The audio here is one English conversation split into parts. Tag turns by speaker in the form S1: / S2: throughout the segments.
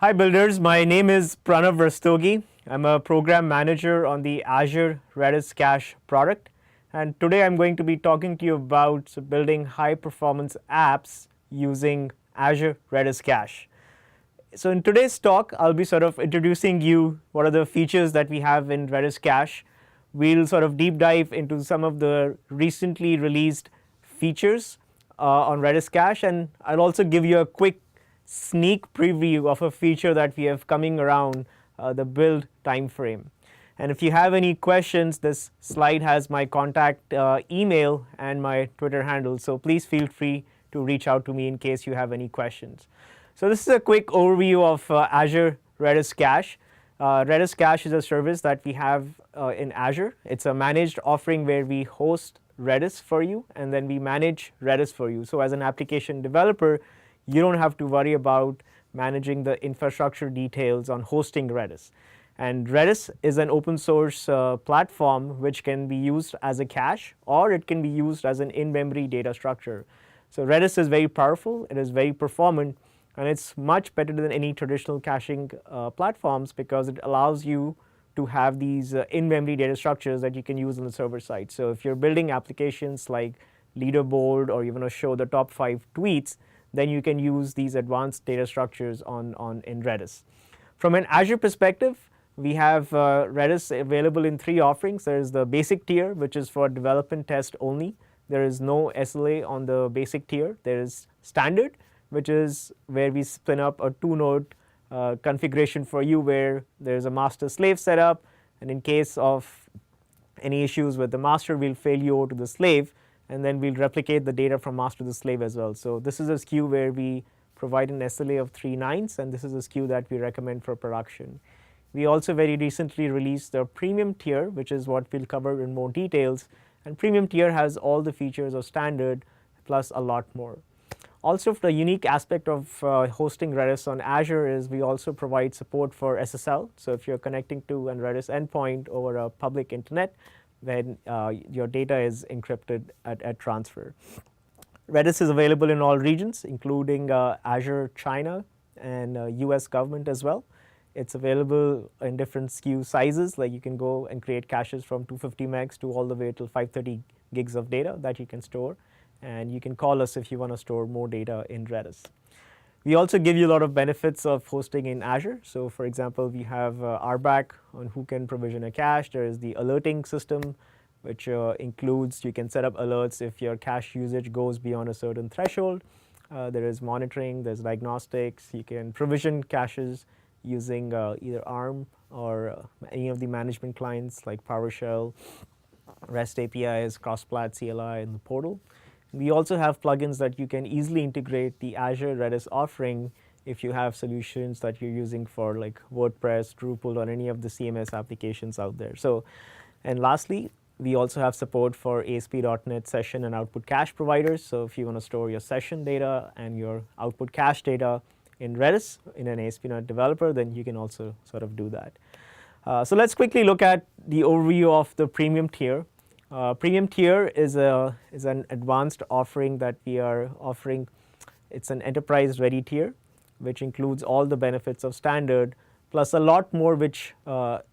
S1: Hi builders, my name is Pranav Rastogi. I'm a program manager on the Azure Redis Cache product. And today I'm going to be talking to you about building high performance apps using Azure Redis Cache. So in today's talk, I'll be sort of introducing you what are the features that we have in Redis Cache. We'll sort of deep dive into some of the recently released features on Redis Cache, and I'll also give you a quick sneak preview of a feature that we have coming around the build time frame. And if you have any questions, this slide has my contact email and my Twitter handle, so please feel free to reach out to me in case you have any questions. So this is a quick overview of Azure Redis Cache. Redis Cache is a service that we have in Azure. It's a managed offering where we host Redis for you and then we manage Redis for you. So as an application developer, you don't have to worry about managing the infrastructure details on hosting Redis. And Redis is an open source platform which can be used as a cache or it can be used as an in-memory data structure. So Redis is very powerful, it is very performant, and it's much better than any traditional caching platforms because it allows you to have these in-memory data structures that you can use on the server side. So if you're building applications like leaderboard or you want to show the top 5 tweets, then you can use these advanced data structures in Redis. From an Azure perspective, we have Redis available in 3 offerings. There is the basic tier, which is for development test only. There is no SLA on the basic tier. There is standard, which is where we spin up a 2-node configuration for you where there's a master slave setup, and in case of any issues with the master, we'll fail you over to the slave, and then we'll replicate the data from master to the slave as well. So this is a SKU where we provide an SLA of 3 nines, and this is a SKU that we recommend for production. We also very recently released the premium tier, which is what we'll cover in more details, and premium tier has all the features of standard plus a lot more. Also, the unique aspect of hosting Redis on Azure is we also provide support for SSL. So if you're connecting to a Redis endpoint over a public internet, then your data is encrypted at transfer. Redis is available in all regions, including Azure China and US government as well. It's available in different SKU sizes, like you can go and create caches from 250 megs to all the way till 530 gigs of data that you can store. And you can call us if you want to store more data in Redis. We also give you a lot of benefits of hosting in Azure. So for example, we have RBAC on who can provision a cache. There is the alerting system, which includes you can set up alerts if your cache usage goes beyond a certain threshold. There is monitoring, there's diagnostics. You can provision caches using either ARM or any of the management clients like PowerShell, REST APIs, Crossplat CLI in the portal. We also have plugins that you can easily integrate the Azure Redis offering if you have solutions that you're using for like WordPress, Drupal, or any of the CMS applications out there. So, and lastly, we also have support for ASP.NET session and output cache providers. So if you want to store your session data and your output cache data in Redis in an ASP.NET developer, then you can also sort of do that. So let's quickly look at the overview of the premium tier. Premium tier is an advanced offering that we are offering. It's an enterprise ready tier, which includes all the benefits of standard, plus a lot more which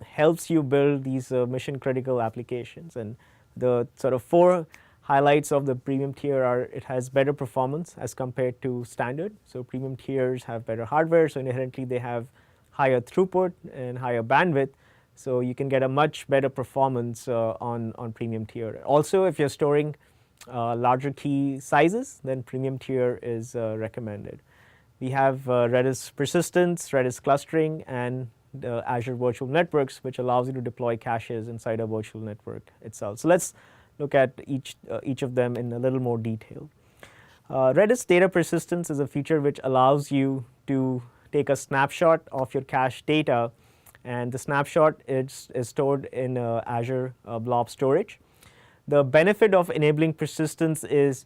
S1: helps you build these mission critical applications. And the sort of 4 highlights of the premium tier are it has better performance as compared to standard. So premium tiers have better hardware, so inherently they have higher throughput and higher bandwidth. So you can get a much better performance on premium tier. Also, if you're storing larger key sizes, then premium tier is recommended. We have Redis persistence, Redis clustering, and the Azure Virtual Networks, which allows you to deploy caches inside a virtual network itself. So let's look at each of them in a little more detail. Redis data persistence is a feature which allows you to take a snapshot of your cache data, and the snapshot is stored in Azure Blob Storage. The benefit of enabling persistence is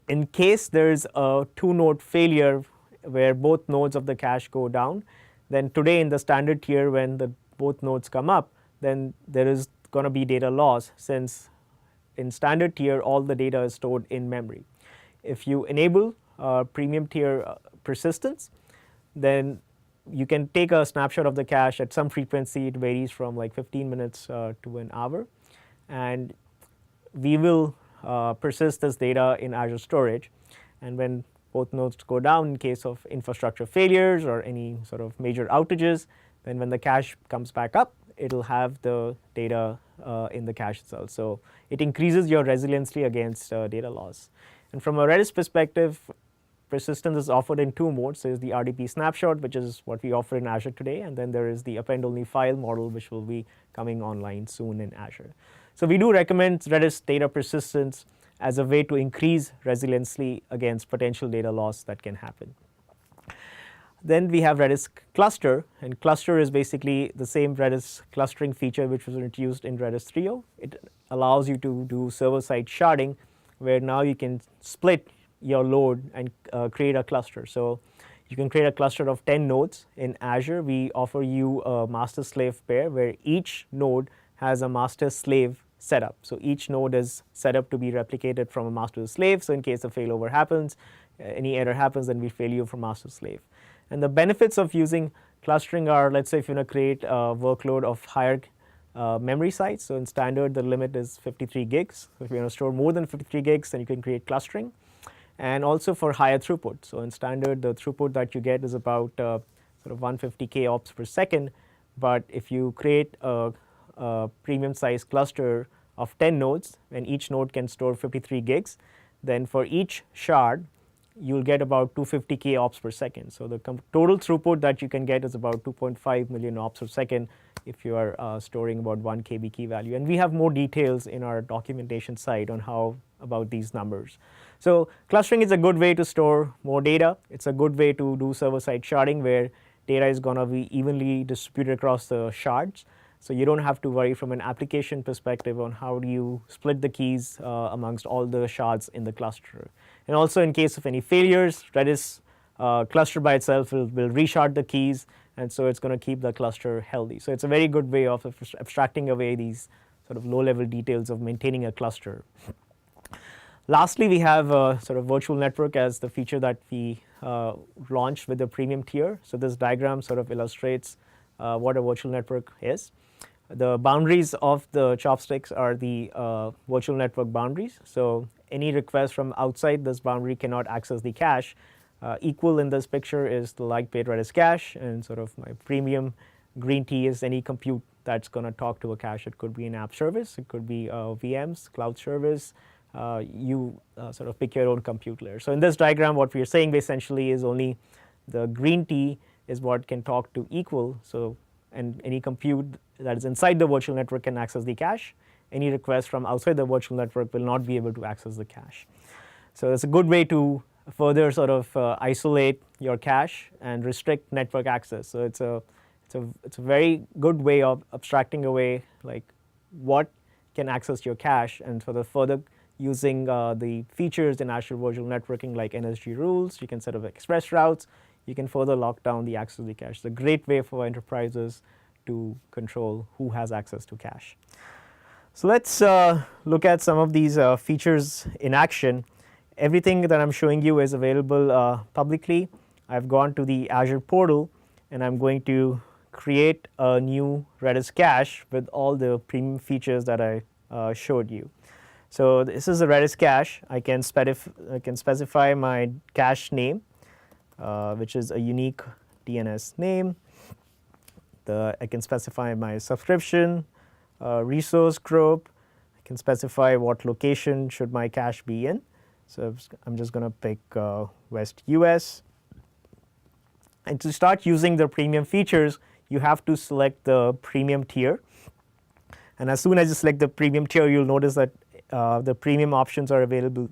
S1: in case there is a 2-node failure where both nodes of the cache go down, then today in the standard tier when both nodes come up, then there is going to be data loss since in standard tier all the data is stored in memory. If you enable premium tier persistence, then you can take a snapshot of the cache at some frequency. It varies from like 15 minutes to an hour, and we will persist this data in Azure storage. And when both nodes go down in case of infrastructure failures or any sort of major outages, then when the cache comes back up, it'll have the data in the cache itself. So it increases your resiliency against data loss. And from a Redis perspective, persistence is offered in two modes. There is the RDP snapshot, which is what we offer in Azure today, and then there is the append-only file model, which will be coming online soon in Azure. So we do recommend Redis data persistence as a way to increase resiliency against potential data loss that can happen. Then we have Redis cluster, and cluster is basically the same Redis clustering feature which was introduced in Redis 3.0. It allows you to do server-side sharding, where now you can split your load and create a cluster. So you can create a cluster of 10 nodes. In Azure, we offer you a master-slave pair where each node has a master-slave setup. So each node is set up to be replicated from a master to slave. So in case a failover happens, any error happens, then we fail you from master to slave. And the benefits of using clustering are, let's say if you want to create a workload of higher memory size. So in standard, the limit is 53 gigs. So if you want to store more than 53 gigs, then you can create clustering. And also for higher throughput. So in standard, the throughput that you get is about sort of 150K ops per second. But if you create a premium size cluster of 10 nodes, and each node can store 53 gigs, then for each shard, you'll get about 250K ops per second. So the total throughput that you can get is about 2.5 million ops per second if you are storing about 1 KB key value. And we have more details in our documentation site on how about these numbers. So clustering is a good way to store more data. It's a good way to do server-side sharding where data is going to be evenly distributed across the shards. So you don't have to worry from an application perspective on how do you split the keys amongst all the shards in the cluster. And also in case of any failures, Redis cluster by itself will reshard the keys, and so it's going to keep the cluster healthy. So it's a very good way of abstracting away these sort of low-level details of maintaining a cluster. Lastly, we have sort of virtual network as the feature that we launched with the premium tier. So this diagram sort of illustrates what a virtual network is. The boundaries of the chopsticks are the virtual network boundaries. So any request from outside this boundary cannot access the cache. Equal in this picture is the Lightweight Redis cache, and sort of my premium green tea is any compute that's going to talk to a cache. It could be an app service, it could be VMs, cloud service. You sort of pick your own compute layer. So in this diagram, what we are saying essentially is only the green tea is what can talk to equal. So and any compute that is inside the virtual network can access the cache. Any request from outside the virtual network will not be able to access the cache. So it's a good way to further sort of isolate your cache and restrict network access. So it's a very good way of abstracting away like what can access your cache, and for the further using the features in Azure Virtual Networking like NSG rules, you can set up express routes. You can further lock down the access to the cache. It's a great way for enterprises to control who has access to cache. So let's look at some of these features in action. Everything that I'm showing you is available publicly. I've gone to the Azure portal, and I'm going to create a new Redis cache with all the premium features that I showed you. So this is a Redis cache. I can specify my cache name, which is a unique DNS name. I can specify my subscription, resource group. I can specify what location should my cache be in. So I'm just going to pick West US. And to start using the premium features, you have to select the premium tier. And as soon as you select the premium tier, you'll notice that the premium options are available.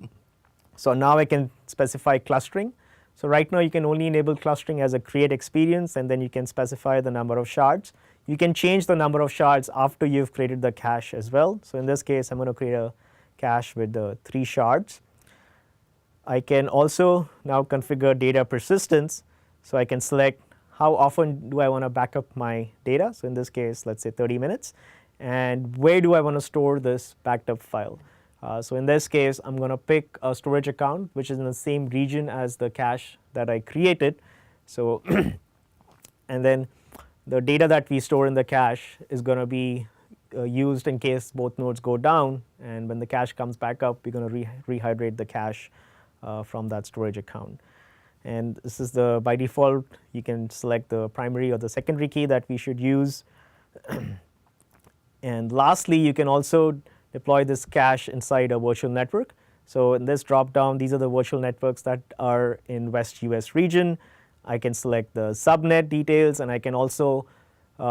S1: So now I can specify clustering. So right now you can only enable clustering as a create experience, and then you can specify the number of shards. You can change the number of shards after you've created the cache as well. So in this case, I'm going to create a cache with 3 shards. I can also now configure data persistence. So I can select how often do I want to back up my data. So in this case, let's say 30 minutes. And where do I want to store this backed up file? So in this case, I'm going to pick a storage account which is in the same region as the cache that I created. So and then the data that we store in the cache is going to be used in case both nodes go down, and when the cache comes back up, we're going to rehydrate the cache from that storage account. And this is by default, you can select the primary or the secondary key that we should use. And lastly, you can also deploy this cache inside a virtual network. So in this drop down, these are the virtual networks that are in West US region. I can select the subnet details, and I can also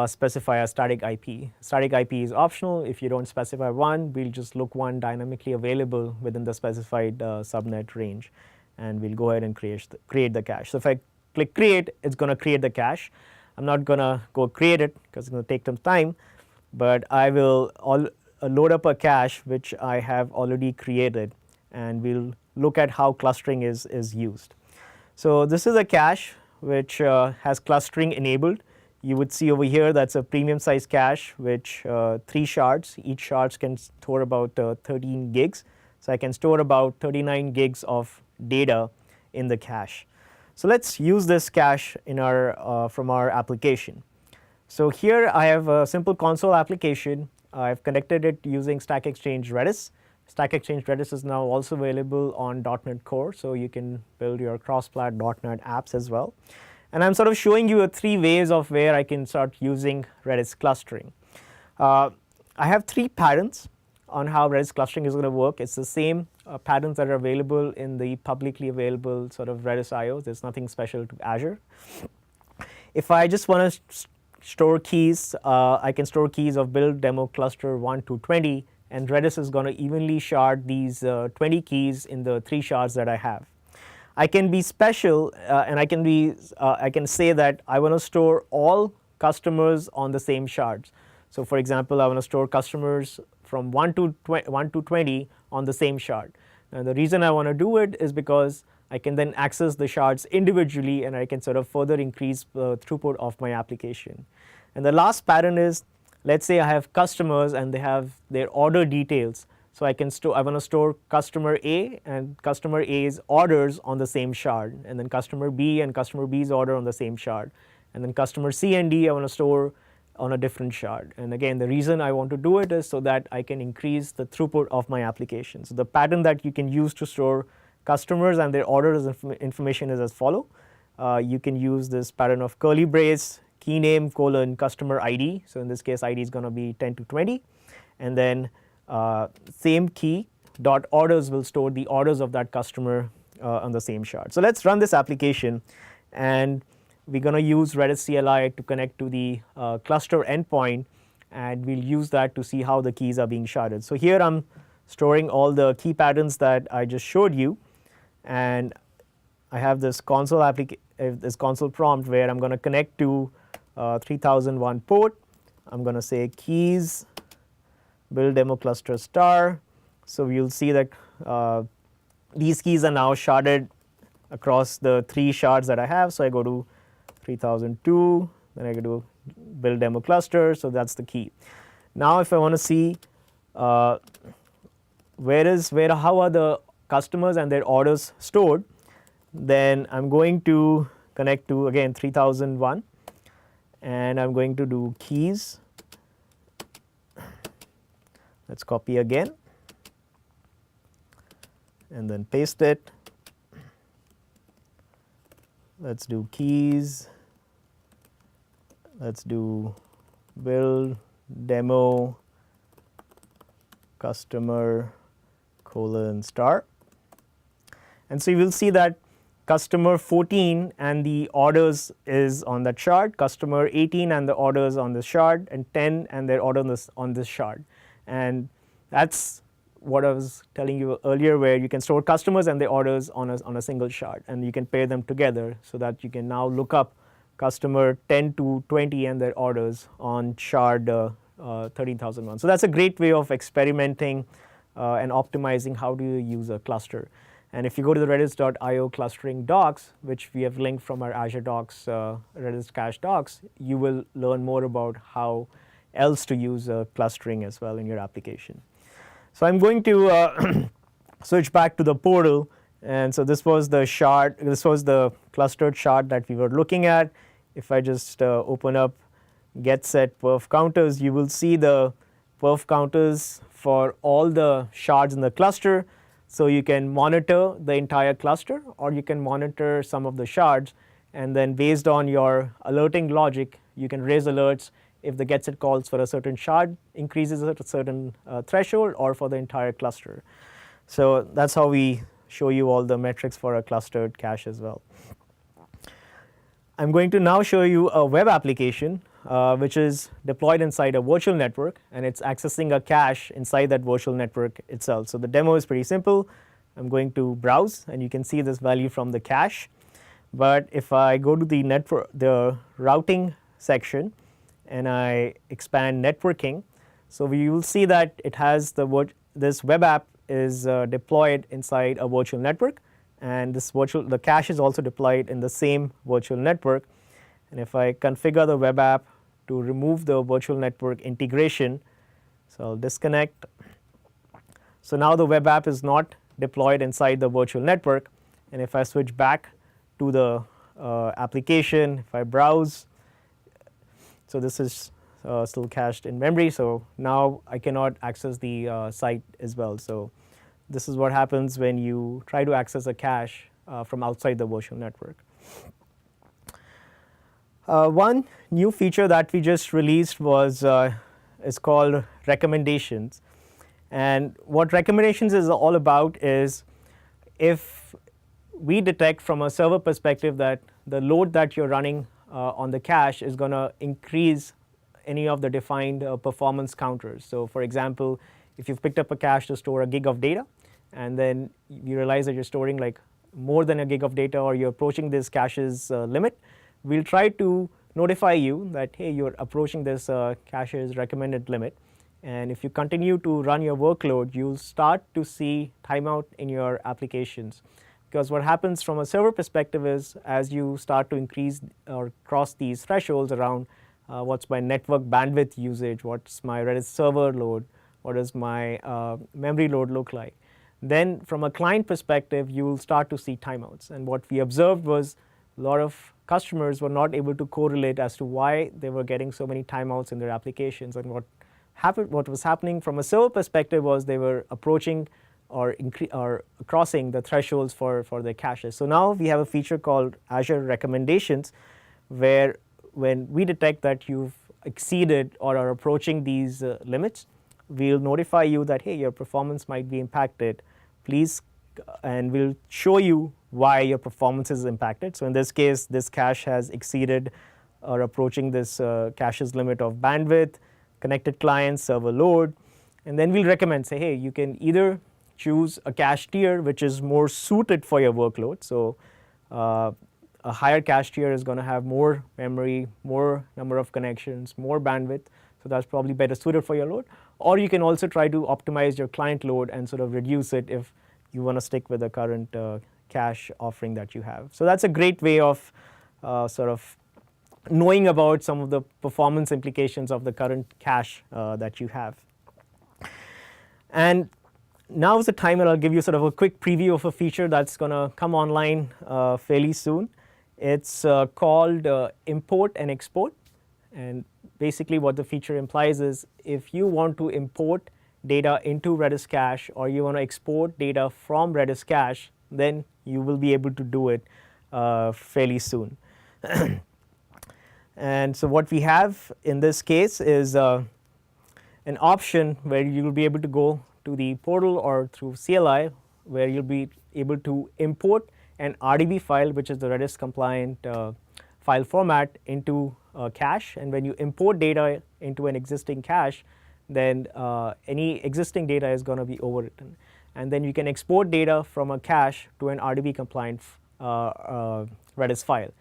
S1: specify a static IP. Static IP is optional. If you don't specify one, we'll just look one dynamically available within the specified subnet range, and we'll go ahead and create the cache. So if I click create, it's going to create the cache. I'm not going to go create it because it's going to take some time, but I will load up a cache which I have already created, and we'll look at how clustering is used. So this is a cache which has clustering enabled. You would see over here that's a premium size cache which 3 shards. Each shard can store about 13 gigs. So I can store about 39 gigs of data in the cache. So let's use this cache in from our application. So here I have a simple console application. I've connected it using Stack Exchange Redis. Stack Exchange Redis is now also available on .NET Core, so you can build your cross-plat .NET apps as well. And I'm sort of showing you 3 ways of where I can start using Redis clustering. I have 3 patterns on how Redis clustering is going to work. It's the same patterns that are available in the publicly available sort of Redis IO. There's nothing special to Azure. If I just want to store keys, I can store keys of build demo cluster 1 to 20, and Redis is going to evenly shard these 20 keys in the 3 shards that I have. I can be special, and I can say that I want to store all customers on the same shards. So for example, I want to store customers from 1 to 20 on the same shard. And the reason I want to do it is because I can then access the shards individually, and I can sort of further increase the throughput of my application. And the last pattern is, let's say I have customers and they have their order details. So I want to store customer A and customer A's orders on the same shard, and then customer B and customer B's order on the same shard, and then customer C and D I want to store on a different shard. And again, the reason I want to do it is so that I can increase the throughput of my application. So the pattern that you can use to store customers and their orders information is as follow. You can use this pattern of curly brace, key name, colon, customer ID. So in this case, ID is going to be 10 to 20. And then same key dot orders will store the orders of that customer on the same shard. So let's run this application, and we're going to use Redis CLI to connect to the cluster endpoint, and we'll use that to see how the keys are being sharded. So here I'm storing all the key patterns that I just showed you, and I have this console prompt where I'm going to connect to 3001 port. I'm going to say keys build demo cluster star. So you'll see that these keys are now sharded across the 3 shards that I have. So I go to 3002, then I go to build demo cluster. So that's the key. Now if I want to see how are the customers and their orders stored, then I'm going to connect to again 3001, and I'm going to do keys. Let's copy again and then paste it. Let's do keys. Let's do build demo customer colon star. And so you will see that customer 14 and the orders is on that shard, customer 18 and the orders on this shard, and 10 and their order on this shard. And that's what I was telling you earlier, where you can store customers and their orders on a single shard, and you can pair them together so that you can now look up customer 10 to 20 and their orders on shard 13,001. So that's a great way of experimenting and optimizing how do you use a cluster. And if you go to the redis.io clustering docs, which we have linked from our Azure docs, Redis cache docs, you will learn more about how else to use clustering as well in your application. So I'm going to switch back to the portal, and so this was the shard, this was the clustered shard that we were looking at. if I just open up get set perf counters, you will see the perf counters for all the shards in the cluster. So you can monitor the entire cluster, or you can monitor some of the shards, and then based on your alerting logic, you can raise alerts if the get set calls for a certain shard increases at a certain threshold, or for the entire cluster. So that's how we show you all the metrics for a clustered cache as well. I'm going to now show you a web application which is deployed inside a virtual network, and it's accessing a cache inside that virtual network itself. So the demo is pretty simple. I'm going to browse, and you can see this value from the cache. But if I go to the routing section and I expand networking, so we will see that it has this web app is deployed inside a virtual network, and the cache is also deployed in the same virtual network. And if I configure the web app to remove the virtual network integration, so I'll disconnect. So now the web app is not deployed inside the virtual network. And if I switch back to the application, if I browse, so this is still cached in memory, so now I cannot access the site as well. So this is what happens when you try to access a cache from outside the virtual network. One new feature that we just released is called recommendations. And what recommendations is all about is, if we detect from a server perspective that the load that you're running on the cache is going to increase any of the defined performance counters. So for example, if you've picked up a cache to store a gig of data, and then you realize that you're storing like more than a gig of data, or you're approaching this cache's limit, we'll try to notify you that, hey, you're approaching this cache's recommended limit. And if you continue to run your workload, you'll start to see timeout in your applications. Because what happens from a server perspective is, as you start to increase or cross these thresholds around what's my network bandwidth usage, what's my Redis server load, what does my memory load look like, then from a client perspective, you will start to see timeouts. And what we observed was a lot of customers were not able to correlate as to why they were getting so many timeouts in their applications. And what was happening from a server perspective was they were approaching or crossing the thresholds for their caches. So now we have a feature called Azure Recommendations, where when we detect that you've exceeded or are approaching these limits, we'll notify you that, hey, your performance might be impacted. Please, and we'll show you why your performance is impacted. So in this case, this cache has exceeded or approaching this cache's limit of bandwidth, connected clients, server load. And then we'll recommend, say, hey, you can either choose a cache tier which is more suited for your workload. So a higher cache tier is going to have more memory, more number of connections, more bandwidth. So that's probably better suited for your load. Or you can also try to optimize your client load and sort of reduce it if you want to stick with the current cache offering that you have. So that's a great way of sort of knowing about some of the performance implications of the current cache that you have. And now is the time that I'll give you sort of a quick preview of a feature that's going to come online fairly soon. It's called import and export. And basically what the feature implies is, if you want to import data into Redis cache, or you want to export data from Redis cache, then you will be able to do it fairly soon. And so what we have in this case is an option where you will be able to go to the portal or through CLI, where you'll be able to import an RDB file, which is the Redis compliant file format, into cache. And when you import data into an existing cache, then any existing data is going to be overwritten. And then you can export data from a cache to an RDB compliant Redis file.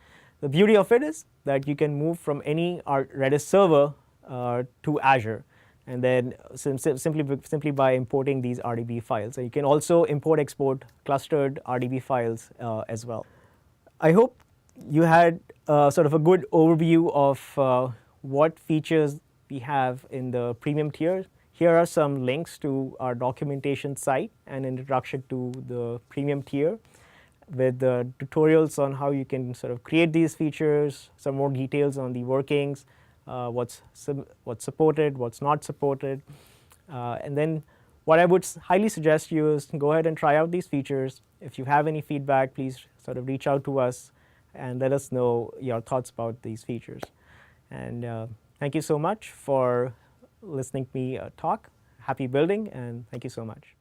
S1: The beauty of it is that you can move from any Redis server to Azure, and then simply by importing these RDB files. And you can also import, export clustered RDB files as well. I hope you had sort of a good overview of what features we have in the premium tier. Here are some links to our documentation site and introduction to the premium tier. with tutorials on how you can sort of create these features, some more details on the workings, what's supported, what's not supported. And then what I would highly suggest you is go ahead and try out these features. If you have any feedback, please sort of reach out to us and let us know your thoughts about these features. And thank you so much for listening to me talk. Happy building, and thank you so much.